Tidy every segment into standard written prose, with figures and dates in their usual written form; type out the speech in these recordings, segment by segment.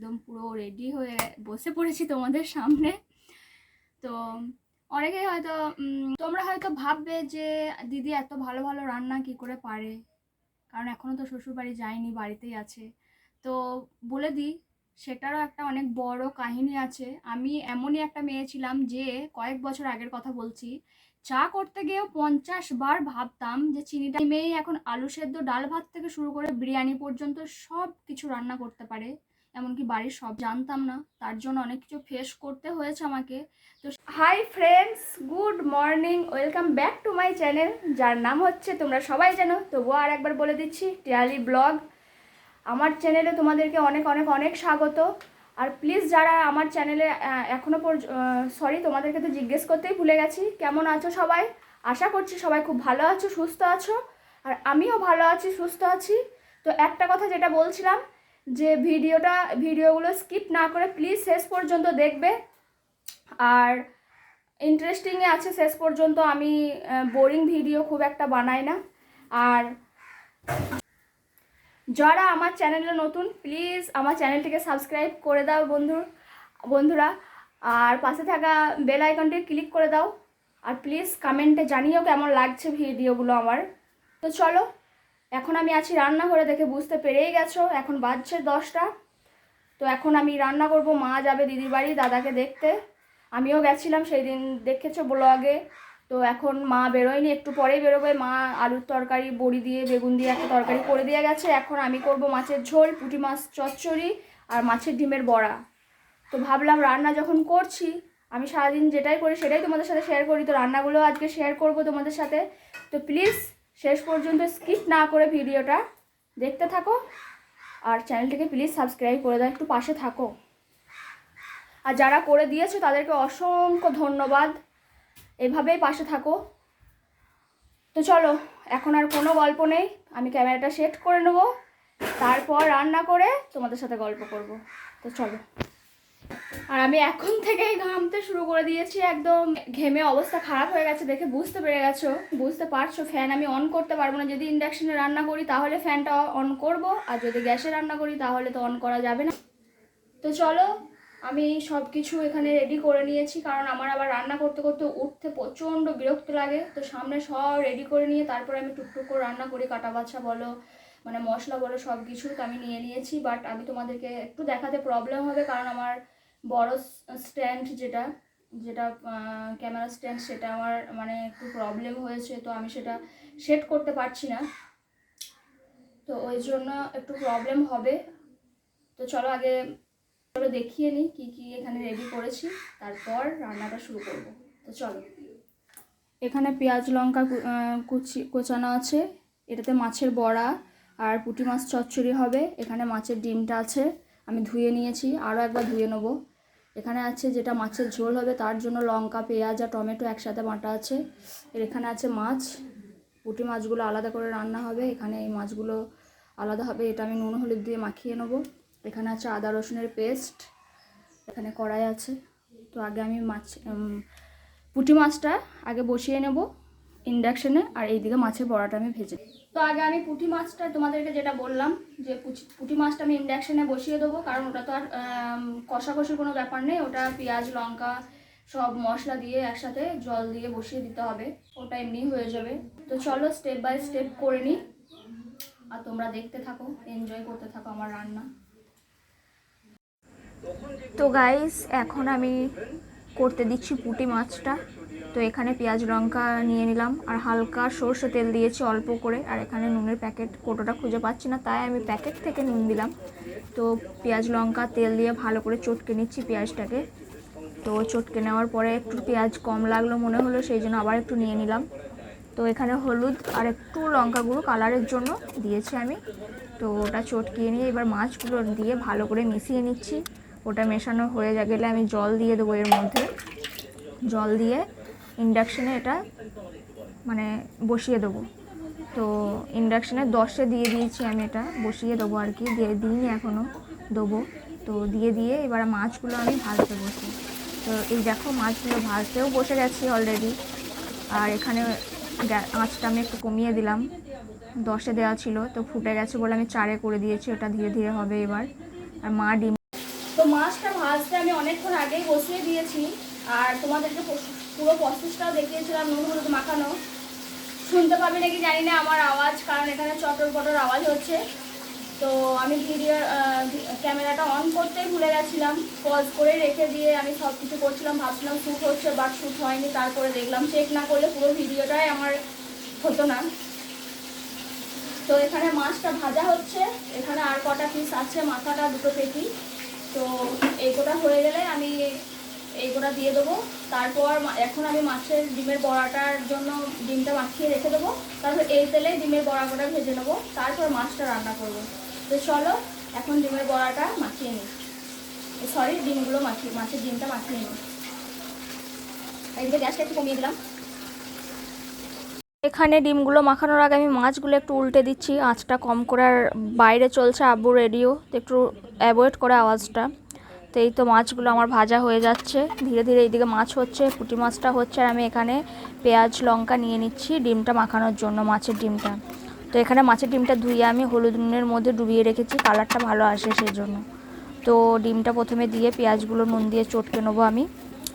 একদম পুরো রেডি হয়ে বসে পড়েছি তোমাদের সামনে। তো অনেকেই হয়তো তোমরা হয়তো ভাববে যে দিদি এত ভালো ভালো রান্না কি করে পারে, কারণ এখনও তো শ্বশুরবাড়ি যায়নি, বাড়িতেই আছে। তো বলে দিই, সেটারও একটা অনেক বড় কাহিনী আছে। আমি এমনই একটা মেয়ে ছিলাম যে কয়েক বছর আগের কথা বলছি, চা করতে গিয়েও 50 বার ভাবতাম যে চিনিটা মেয়ে এখন আলু সেদ্ধ, ডাল ভাত থেকে শুরু করে বিরিয়ানি পর্যন্ত সব কিছু রান্না করতে পারে, এমনকি বাড়ির সব। জানতাম না, তার জন্য অনেক কিছু ফেস করতে হয়েছে আমাকে। তো hi friends, good morning, welcome back to my channel, যার নাম হচ্ছে তোমরা সবাই জানো, তবুও আর একবার বলে দিচ্ছি, tiyalivlog। আমার চ্যানেলে তোমাদেরকে অনেক অনেক অনেক স্বাগত। আর প্লিজ যারা আমার চ্যানেলে এখনও সরি, তোমাদেরকে তো জিজ্ঞেস করতেই ভুলে গেছি, কেমন আছো সবাই? আশা করছি সবাই খুব ভালো আছো, সুস্থ আছো, আর আমিও ভালো আছি, সুস্থ আছি। তো একটা কথা যেটা বলছিলাম, যে ভিডিওগুলো স্কিপ না করে প্লিজ শেষ পর্যন্ত দেখবে, আর ইন্টারেস্টিংয়ে আছে শেষ পর্যন্ত। আমি বোরিং ভিডিও খুব একটা বানাই না। আর যারা আমার চ্যানেলে নতুন, প্লিজ আমার চ্যানেলটিকে সাবস্ক্রাইব করে দাও বন্ধুরা, আর পাশে থাকা বেল আইকনটি ক্লিক করে দাও, আর প্লিজ কমেন্টে জানিও কেমন লাগছে ভিডিওগুলো আমার। তো চলো, এখন আমি আছি রান্নাঘরে, দেখে বুঝতে পেরেই গেছো, এখন বাজছে 10টা। তো এখন আমি রান্না করব, মা যাবে দিদির বাড়ি দাদাকে দেখতে, আমিও গেছিলাম সেই দিন, দেখেছো ব্লগে। তো এখন মা বেরোয়নি, একটু পরেই বেরোবে। মা আলুর তরকারি, বড়ি দিয়ে বেগুন দিয়ে একটা তরকারি করে দিয়ে গেছে। এখন আমি করব মাছের ঝোল, পুঁটি মাছ চচ্চড়ি আর মাছের ডিমের বড়া। তো ভাবলাম রান্না যখন করছি, আমি সারাদিন যেটাই করি সেটাই তোমাদের সাথে শেয়ার করি, তো রান্নাগুলো আজকে শেয়ার করব তোমাদের সাথে। তো প্লিজ শেষ পর্যন্ত স্কিপ না করে ভিডিওটা দেখতে থাকো, আর চ্যানেলটিকে প্লিজ সাবস্ক্রাইব করে দাও, একটু পাশে থাকো। আর যারা করে দিয়েছো তাদেরকে অসংখ্য ধন্যবাদ, এভাবেই পাশে থাকো। তো চলো, এখন আর কোনো গল্প নেই, আমি ক্যামেরাটা সেট করে নেব, তারপর রান্না করে তোমাদের সাথে গল্প করব। তো চলো। আর আমি এখন থেকেই ঘামতে শুরু করে দিয়েছি, একদম ঘেমে অবস্থা খারাপ হয়ে গেছে, দেখে বুঝতে পারছো। ফ্যান আমি অন করতে পারবো না, যদি ইন্ডাকশনে রান্না করি তাহলে ফ্যানটা অন করব, আর যদি গ্যাসে রান্না করি তাহলে তো অন করা যাবে না। তো চলো, আমি সব কিছু এখানে রেডি করে নিয়েছি, কারণ আমার আবার রান্না করতে করতে উঠতে প্রচণ্ড বিরক্ত লাগে। তো সামনে সব রেডি করে নিয়ে তারপরে আমি টুকটুক করে রান্না করি, কাটা বাছা বলো, মানে মশলা বলো, সব কিছু তো আমি নিয়ে নিয়েছি। বাট আমি তোমাদেরকে একটু দেখাতে প্রবলেম হবে, কারণ আমার বড় স্ট্যান্ড যেটা যেটা ক্যামেরা স্ট্যান্ড, সেটা আমার মানে একটু প্রবলেম হয়েছে, তো আমি সেটা সেট করতে পারছি না, তো ওই জন্য একটু প্রবলেম হবে। তো চলো আগে দেখিয়ে নিই কী কী এখানে রেডি করেছি, তারপর রান্নাটা শুরু করব। তো চলো, এখানে পেঁয়াজ লঙ্কা কোচানো আছে, এটাতে মাছের বড়া আর পুঁটি মাছ চচ্চড়ি হবে। এখানে মাছের ডিমটা আছে, আমি ধুয়ে নিয়েছি, আরও একবার ধুয়ে নেবো। এখানে আছে যেটা মাছের ঝোল হবে, তার জন্য লঙ্কা, পেঁয়াজ আর টমেটো একসাথে বাটা আছে। এখানে আছে মাছ, পুঁটি মাছগুলো আলাদা করে রান্না হবে, এখানে এই মাছগুলো আলাদা হবে, এটা আমি নুন হলুদ দিয়ে মাখিয়ে নেবো। এখানে আছে আদা রসুনের পেস্ট, এখানে কড়াই আছে। তো আগে আমি পুঁটি মাছটা আগে বসিয়ে নেব ইন্ডাকশানে, আর এইদিকে মাছের বড়াটা আমি ভেজে। তো আগে আমি পুঁটি মাছটা, তোমাদেরকে যেটা বললাম যে পুঁটি মাছটা আমি ইন্ডাকশানে বসিয়ে দেবো, কারণ ওটা তো আর কষাকষির কোনো ব্যাপার নেই, ওটা পেঁয়াজ লঙ্কা সব মশলা দিয়ে একসাথে জল দিয়ে বসিয়ে দিতে হবে, ওটা এমনি হয়ে যাবে। তো চলো স্টেপ বাই স্টেপ করে নিই, আর তোমরা দেখতে থাকো, এনজয় করতে থাকো আমার রান্না। তো গাইস, এখন আমি করতে দিচ্ছি পুঁটি মাছটা। তো এখানে পেঁয়াজ লঙ্কা নিয়ে নিলাম, আর হালকা সরষে তেল দিয়েছি অল্প করে, আর এখানে নুনের প্যাকেট কোটোটা খুঁজে পাচ্ছি না, তাই আমি প্যাকেট থেকে নুন দিলাম। তো পেঁয়াজ লঙ্কা তেল দিয়ে ভালো করে চটকে নিচ্ছি পেঁয়াজটাকে। তো চটকে নেওয়ার পরে একটু পেঁয়াজ কম লাগলো মনে হলো, সেই জন্য আবার একটু নিয়ে নিলাম। তো এখানে হলুদ আর একটু লঙ্কা গুঁড়ো কালারের জন্য দিয়েছি আমি। তো ওটা চটকিয়ে নিয়ে এবার মাছগুলো দিয়ে ভালো করে মিশিয়ে নিচ্ছি। ওটা মেশানো হয়ে গেলে আমি জল দিয়ে দেবো এর মধ্যে, জল দিয়ে ইন্ডাকশানে এটা মানে বসিয়ে দেবো। তো ইন্ডাকশানে 10-এ দিয়ে দিয়েছি আমি, এটা বসিয়ে দেবো আর কি, দিইনি এখনও, দেবো। তো দিয়ে এবার মাছগুলো আমি ভাজতে বসি। তো এই দেখো মাছগুলো ভাজতেও বসে গেছি অলরেডি। আর এখানে আঁচটা আমি একটু কমিয়ে দিলাম, 10-এ দেওয়া ছিল, তো ফুটে গেছে বলে আমি 4-এ করে দিয়েছি, ওটা ধীরে ধীরে হবে এবার। আর মা ডিম তো মাছটা ভাজতে আমি অনেকক্ষণ আগেই বসিয়ে দিয়েছি, আর তোমাদেরকে পুরো প্রসেসটাও দেখিয়েছিলাম নুন হলুদ মাখানো। শুনতে পাবে নাকি জানি না আমার আওয়াজ, কারণ এখানে চটর পটর আওয়াজ হচ্ছে। তো আমি ক্যামেরাটা অন করতেই ভুলে গেছিলাম, পজ করে রেখে দিয়ে আমি সব কিছু করছিলাম, ভাবছিলাম শ্যুট হচ্ছে, বাট শ্যুট হয়নি। তারপরে দেখলাম চেক না করলে পুরো ভিডিওটাই আমার হতো না। তো এখানে মাছটা ভাজা হচ্ছে, এখানে আর কটা পিস আছে, মাথাটা দুটো পেটি। তো এই কটা হয়ে গেলে আমি এই কটা দিয়ে দেবো। তারপর এখন আমি মাছের ডিমের বড়াটার জন্য ডিমটা মাখিয়ে রেখে দেবো, তারপর এই তেলে ডিমের বড়া কটা ভেজে নেবো, তারপর মাছটা রান্না করবো। তো চলো এখন ডিমের বড়াটা মাখিয়ে নিই, সরি ডিমগুলো মাছের ডিমটা মাখিয়ে নিই। এইদিকে গ্যাসটা একটু কমিয়ে দিলাম। এখানে ডিমগুলো মাখানোর আগে আমি মাছগুলো একটু উল্টে দিচ্ছি, আঁচটা কম করে। আর বাইরে চলছে আব্বু রেডিও, তো একটু অ্যাভয়েড করে আওয়াজটা। তো এই তো মাছগুলো আমার ভাজা হয়ে যাচ্ছে ধীরে ধীরে। এইদিকে মাছ হচ্ছে, পুঁটি মাছটা হচ্ছে, আর আমি এখানে পেঁয়াজ লঙ্কা নিয়ে নিচ্ছি ডিমটা মাখানোর জন্য, মাছের ডিমটা। তো এখানে মাছের ডিমটা ধুয়ে আমি হলুদ নুনের মধ্যে ডুবিয়ে রেখেছি, কালারটা ভালো আসে সেই জন্য। তো ডিমটা প্রথমে দিয়ে পেঁয়াজগুলো নুন দিয়ে চটকে নেবো আমি,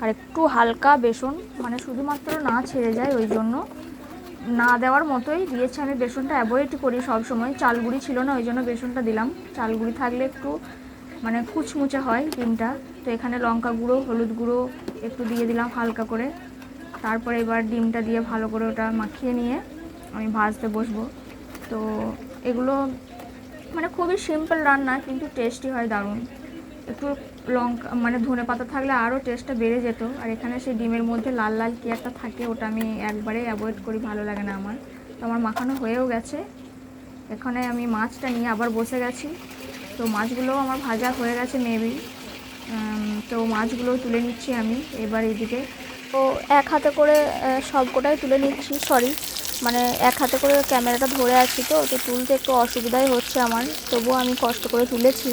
আর একটু হালকা বেসন, মানে শুধুমাত্র না ছেড়ে যায় ওই জন্য না দেওয়ার মতোই দিয়েছি আমি। বেসনটা অ্যাভয়েড করি সব সময়, চালগুড়ি ছিল না ওই জন্য বেসনটা দিলাম। চালগুড়ি থাকলে একটু মানে কুচমুচে হয় ডিমটা। তো এখানে লঙ্কা গুঁড়ো হলুদ গুঁড়ো একটু দিয়ে দিলাম হালকা করে। তারপরে এবার ডিমটা দিয়ে ভালো করে ওটা মাখিয়ে নিয়ে আমি ভাজতে বসবো। তো এগুলো মানে খুবই সিম্পল রান্না, কিন্তু টেস্টি হয় দারুণ। একটু লঙ্কা মানে ধনে পাতা থাকলে আরও টেস্টটা বেড়ে যেত। আর এখানে সেই ডিমের মধ্যে লাল লাল কি একটা থাকে, ওটা আমি একবারে অ্যাভয়েড করি, ভালো লাগে না আমার। তো আমার মাখানো হয়েও গেছে, এখানে আমি মাছটা নিয়ে আবার বসে গেছি। তো মাছগুলোও আমার ভাজা হয়ে গেছে মেবি। তো মাছগুলো তুলে নিচ্ছি আমি এবার এইদিকে। তো এক হাতে করে সবকটাই তুলে নিচ্ছি, সরি মানে এক হাতে করে ক্যামেরাটা ধরে আছি, তো তুলতে একটু অসুবিধাই হচ্ছে আমার, তবুও আমি কষ্ট করে তুলেছি,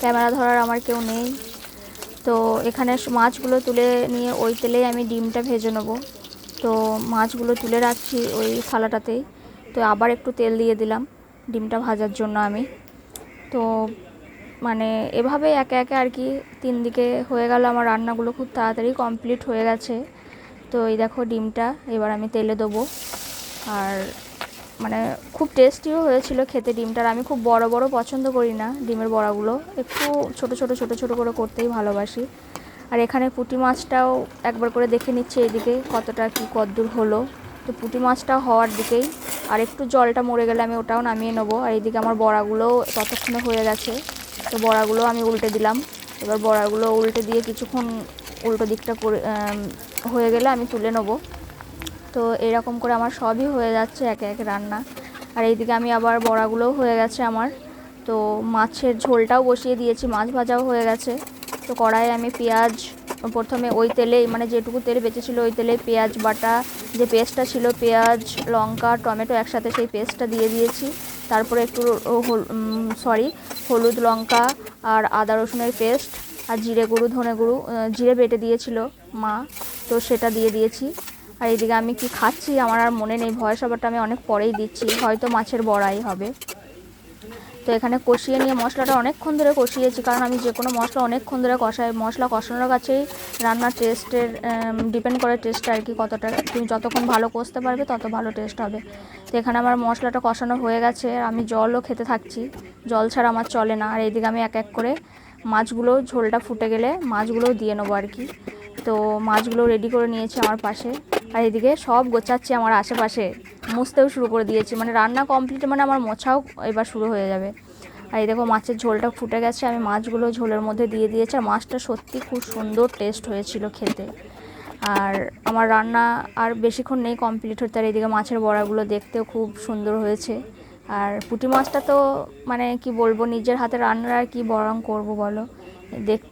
ক্যামেরা ধরার আমার কেউ নেই। তো এখানে মাছগুলো তুলে নিয়ে ওই তেলেই আমি ডিমটা ভেজে নেবো। তো মাছগুলো তুলে রাখছি ওই থালাটাতেই। তো আবার একটু তেল দিয়ে দিলাম ডিমটা ভাজার জন্য আমি। তো মানে এভাবে একে একে আর কি 3 দিকে হয়ে গেল আমার রান্নাগুলো, খুব তাড়াতাড়ি কমপ্লিট হয়ে গেছে। তো এই দেখো ডিমটা এবার আমি তেলে দেবো। আর মানে খুব টেস্টিও হয়েছিল খেতে ডিমটার। আমি খুব বড় বড় পছন্দ করি না ডিমের বড়াগুলো, একটু ছোট ছোট করে করতেই ভালোবাসি। আর এখানে পুঁটি মাছটাও একবার করে দেখে নিচ্ছে এইদিকে কতটা কি কদ্দূর হলো। তো পুঁটি মাছটা হওয়ার দিকেই, আর একটু জলটা মরে গেলে আমি ওটাও নামিয়ে নেবো। আর এইদিকে আমার বড়াগুলোও ততক্ষণে হয়ে গেছে। তো বড়াগুলো আমি উল্টে দিলাম। এবার বড়াগুলো উল্টে দিয়ে কিছুক্ষণ উল্টো দিকটা করে হয়ে গেলে আমি তুলে নেবো। তো এরকম করে আমার সবই হয়ে যাচ্ছে একে একে রান্না। আর এইদিকে আমি আবার বড়াগুলোও হয়ে গেছে আমার। তো মাছের ঝোলটাও বসিয়ে দিয়েছি, মাছ ভাজাও হয়ে গেছে। তো কড়াইয়ে আমি পেঁয়াজ প্রথমে ওই তেলেই মানে যেটুকু তেল বেঁচেছিলো ওই তেলেই পেঁয়াজ বাটা যে পেস্টটা ছিল, পেঁয়াজ লঙ্কা টমেটো একসাথে সেই পেস্টটা দিয়ে দিয়েছি। তারপরে একটু হলুদ লঙ্কা আর আদা রসুনের পেস্ট আর জিরে গুঁড়ো ধনে গুঁড়ো, জিরে বেটে দিয়েছিল মা, তো সেটা দিয়ে দিয়েছি। আর এইদিকে আমি কি খাচ্ছি আমার আর মনে নেই, ভয়েস ওভারটা আমি অনেক পরেই দিচ্ছি, হয়তো মাছের বড়াই হবে। তো এখানে কষিয়ে নিয়ে মশলাটা অনেকক্ষণ ধরে কষিয়েছি, কারণ আমি যে কোনো মশলা অনেকক্ষণ ধরে কষাই। মশলা কষানোর কাছেই রান্নার টেস্টের ডিপেন্ড করে টেস্টটা আর কি, কতটা তুমি যতক্ষণ ভালো কষতে পারবে তত ভালো টেস্ট হবে। তো এখানে আমার মশলাটা কষানো হয়ে গেছে, আমি জলও খেতে থাকছি, জল ছাড়া আমার চলে না। আর এইদিকে আমি এক এক করে মাছগুলো ঝোলটা ফুটে গেলে মাছগুলোও দিয়ে নেবো আর কি। তো মাছগুলো রেডি করে নিয়েছি আমার পাশে। আর এদিকে সব গোছাচ্ছি আমার আশেপাশে, মুছতেও শুরু করে দিয়েছি, মানে রান্না কমপ্লিট মানে আমার মোছাও এবার শুরু হয়ে যাবে। আর এই দেখো মাছের ঝোলটা ফুটে গেছে, আমি মাছগুলো ঝোলের মধ্যে দিয়ে দিয়েছি। আর মাছটা সত্যি খুব সুন্দর টেস্ট হয়েছিল খেতে। আর আমার রান্না আর বেশিক্ষণ নেই কমপ্লিট হতে। আর এইদিকে মাছের বড়াগুলো দেখতেও খুব সুন্দর হয়েছে। আর পুঁটি মাছটা তো মানে কি বলবো, নিজের হাতে রান্নার আর কি বরং করবো বলো,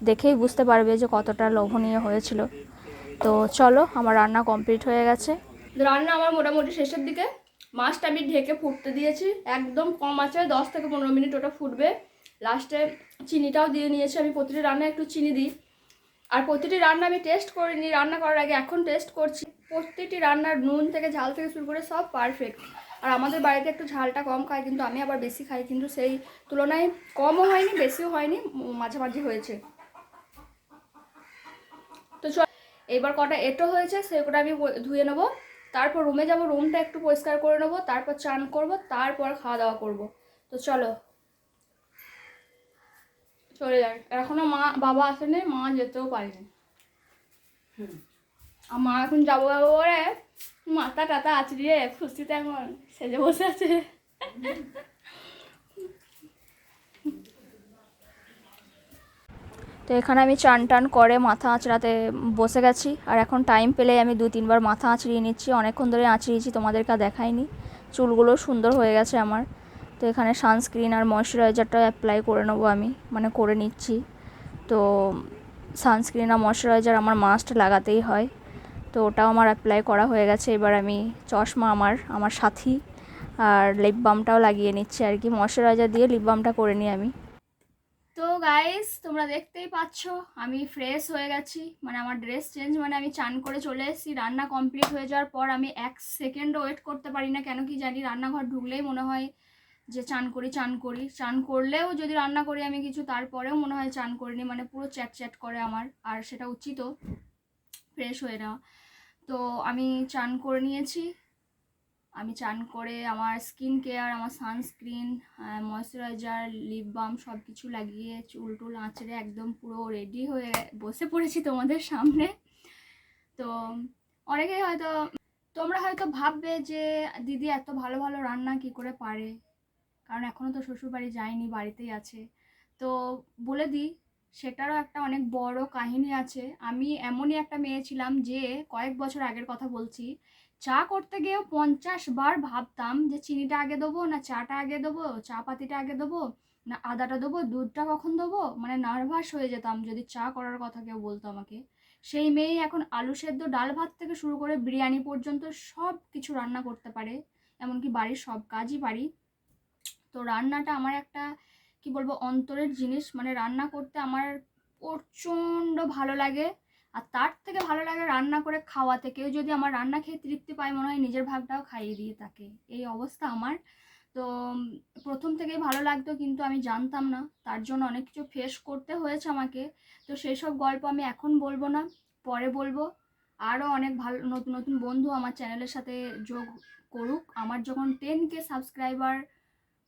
দেখেই বুঝতে পারবে যে কতটা লোভনীয় হয়েছিল। তো চলো আমার রান্না কমপ্লিট হয়ে গেছে। রান্না আমার মোটামুটি শেষের দিকে। মাছটা আমি ঢেকে ফুটতে দিয়েছি একদম কম আছে, 10 থেকে 15 মিনিট ওটা ফুটবে। লাস্টে চিনিটাও দিয়ে নিয়েছি, আমি প্রতিটি রান্নায় একটু চিনি দিই। আর প্রতিটি রান্না আমি টেস্ট করিনি রান্না করার আগে, এখন টেস্ট করছি। প্রতিটি রান্নার নুন থেকে ঝাল থেকে শুরু করে সব পারফেক্ট। আর আমাদের বাড়িতে একটু ঝালটা কম খায়, কিন্তু আমি আবার বেশি খাই, কিন্তু সেই তুলনায় কমও হয়নি বেশিও হয়নি, মাঝামাঝি হয়েছে। এইবার কটা এঁটো হয়েছে সেগুলো আমি ধুয়ে নেবো, তারপর রুমে যাব, রুমটা একটু পরিষ্কার করে নেবো, তারপর চান করব, তারপর খাওয়া দাওয়া করব। তো চলো চলে যাই। এখনো বাবা আসেনি, মা যেতেও পারেনি। আর মা এখন যাবো যাবো করে মাথা টাতা আছড়িয়ে খুশিতে এখন সেজে বসে আছে। তো এখানে আমি চান টান করে মাথা আঁচড়াতে বসে গেছি, আর এখন টাইম পেলে আমি 2-3 বার মাথা আঁচড়িয়ে নিচ্ছি। অনেকক্ষণ ধরে আঁচড়িয়েছি, তোমাদেরকে দেখাইনি। চুলগুলো সুন্দর হয়ে গেছে আমার। তো এখানে সানস্ক্রিন আর ময়শ্চারাইজারটা অ্যাপ্লাই করে নেবো আমি, মানে করে নিচ্ছি। তো সানস্ক্রিন আর ময়শ্চারাইজার আমার মাস্ট লাগাতেই হয়, তো ওটাও আমার অ্যাপ্লাই করা হয়ে গেছে। এবার আমি চশমা আমার সাথী আর লিপ বামটাও লাগিয়ে নিচ্ছি আর কি, ময়শ্চারাইজার দিয়ে লিপ বামটা করে নিই আমি। তো গাইস তোমরা দেখতেই পাচ্ছ আমি ফ্রেশ হয়ে গেছি, মানে আমার ড্রেস চেঞ্জ, মানে আমি চান করে চলে এসেছি। রান্না কমপ্লিট হয়ে যাওয়ার পর আমি 1 সেকেন্ডও ওয়েট করতে পারি না, কেন কি জানি। রান্নাঘর ঢুকলেই মনে হয় যে চান করি। চান করলেও যদি রান্না করি আমি কিছু, তারপরেও মনে হয় চান করিনি, মানে পুরো চ্যাট চ্যাট করে আমার। আর সেটা উচিত ফ্রেশ হয়ে নেওয়া। তো আমি চান করে নিয়েছি। আমি চান করে আমার স্কিন কেয়ার, আমার সানস্ক্রিন, ময়শ্চারাইজার, লিপ বাম সব কিছু লাগিয়ে চুল টুল আঁচড়ে একদম পুরো রেডি হয়ে বসে পড়েছি তোমাদের সামনে। তো অনেকেই হয়তো, তোমরা হয়তো ভাববে যে দিদি এত ভালো ভালো রান্না কি করে পারে, কারণ এখনও তো শ্বশুরবাড়ি যায়নি, বাড়িতেই আছে। তো বলে দিই, সেটারও একটা অনেক বড় কাহিনী আছে। আমি এমনই একটা মেয়ে ছিলাম যে কয়েক বছর আগের কথা বলছি, চা করতে গিয়েও 50 বার ভাবতাম যে চিনিটা আগে দেবো না চাটা আগে দেবো, চা পাতিটা আগে দেবো না আদাটা দেবো, দুধটা কখন দেবো, মানে নার্ভাস হয়ে যেতাম যদি চা করার কথা কেউ বলতো আমাকে। সেই মেয়েই এখন আলু সেদ্ধ, ডাল ভাত থেকে শুরু করে বিরিয়ানি পর্যন্ত সব কিছু রান্না করতে পারে, এমনকি বাড়ির সব কাজই পারি। তো রান্নাটা আমার একটা কি বলবো অন্তরের জিনিস, মানে রান্না করতে আমার প্রচণ্ড ভালো লাগে। আর তার থেকে ভালো লাগে রান্না করে খাওয়াতে, কেউ যদি আমার রান্না খেয়ে তৃপ্তি পায় মনে হয় নিজের ভাগটাও খাইয়ে দিয়ে তাকে, এই অবস্থা আমার। তো প্রথম থেকেই ভালো লাগতো, কিন্তু আমি জানতাম না, তার জন্য অনেক কিছু ফেস করতে হয়েছে আমাকে। তো সেই সব গল্প আমি এখন বলবো না, পরে বলবো। আরও অনেক ভালো নতুন নতুন বন্ধু আমার চ্যানেলের সাথে যোগ করুক। আমার যখন 10K সাবস্ক্রাইবার,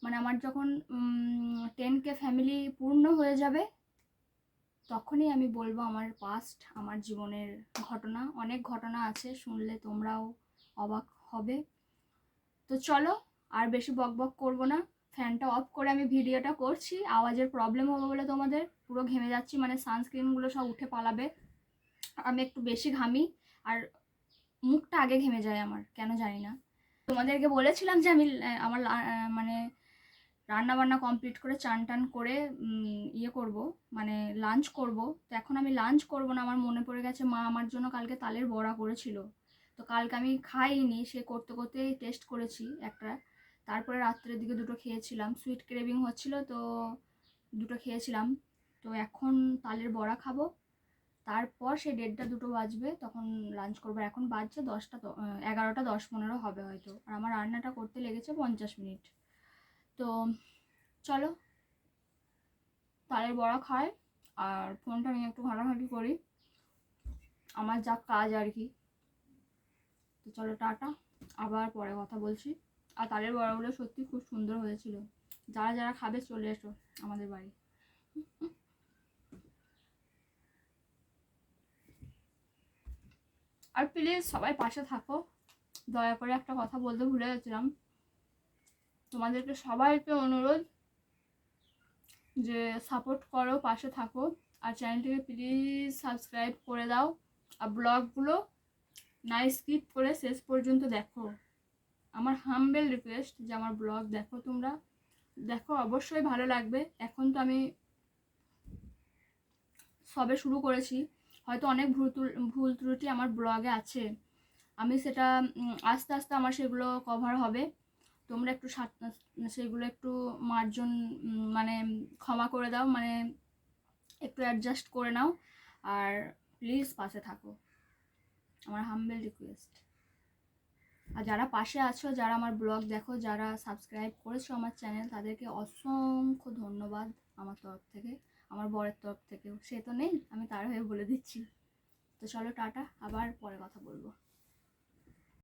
মানে আমার যখন 10K ফ্যামিলি পূর্ণ হয়ে যাবে, তখনই আমি বলবো আমার পাস্ট, আমার জীবনের ঘটনা। অনেক ঘটনা আছে, শুনলে তোমরাও অবাক হবে। তো চলো আর বেশি বক বক করবো না, ফ্যানটা অফ করে আমি ভিডিওটা করছি। আওয়াজের প্রবলেম হবে বলে তোমাদের, পুরো ঘেমে যাচ্ছি, মানে সানস্ক্রিনগুলো সব উঠে পালাবে। আমি একটু বেশি ঘামি, আর মুখটা আগে ঘেমে যায় আমার, কেন জানি না। তোমাদেরকে বলেছিলাম যে আমি আমার মানে রান্না বান্না কমপ্লিট করে চান টান করে ইয়ে করব, মানে লাঞ্চ করব। তো এখন আমি লাঞ্চ করব না, আমার মনে পড়ে গেছে মা আমার জন্য কালকে তালের বড়া করেছিল। তো কালকে আমি খাইনি, সে করতে করতেই টেস্ট করেছি একটা। তারপরে রাত্রের দিকে 2টো খেয়েছিলাম, সুইট ক্রেভিং হচ্ছিল, তো 2টো খেয়েছিলাম। তো এখন তালের বড়া খাবো, তারপর সে 1:30-2টো বাজবে, তখন লাঞ্চ করবো। এখন বাজছে 11টা 10-15 হবে হয়তো, আর আমার রান্নাটা করতে লেগেছে 50 মিনিট। তো চলো তালের বড়া খাই, আর ফোনটা নিয়ে একটু ঘাটাঘাটি করি, আমার যা কাজ আর কি। তো চলো টাটা, আবার পরে কথা বলছি। আর তালের বড়াগুলো সত্যি খুব সুন্দর হয়েছিল, যারা যারা খাবে চলে এসো আমাদের বাড়ি। আর প্লিজ সবাই পাশে থাকো, দয়া করে একটা কথা বলতে ভুলে গেছিলাম, তোমাদেরকে সবাইকে অনুরোধ যে সাপোর্ট করো, পাশে থাকো, আর চ্যানেলটিকে প্লিজ সাবস্ক্রাইব করে দাও। আর ব্লগগুলো না স্কিপ করে শেষ পর্যন্ত দেখো, আমার হাম্বেল রিকোয়েস্ট যে আমার ব্লগ দেখো, তোমরা দেখো, অবশ্যই ভালো লাগবে। এখন তো আমি সবে শুরু করেছি, হয়তো অনেক ভুল ত্রুটি আমার ব্লগে আছে, আমি সেটা আস্তে আস্তে আমার সেগুলো কভার হবে। তোমরা একটু সেগুলো একটু মার্জন, মানে ক্ষমা করে দাও, মানে একটু অ্যাডজাস্ট করে নাও, আর প্লিজ পাশে থাকো, আমার হাম্বেল রিকোয়েস্ট। আর যারা পাশে আছো, যারা আমার ব্লগ দেখো, যারা সাবস্ক্রাইব করেছো আমার চ্যানেল, তাদেরকে অসংখ্য ধন্যবাদ আমার তরফ থেকে, আমার বরের তরফ থেকেও। সে তো নেই, আমি তার হয়ে বলে দিচ্ছি। তো চলো টাটা, আবার পরে কথা বলবো।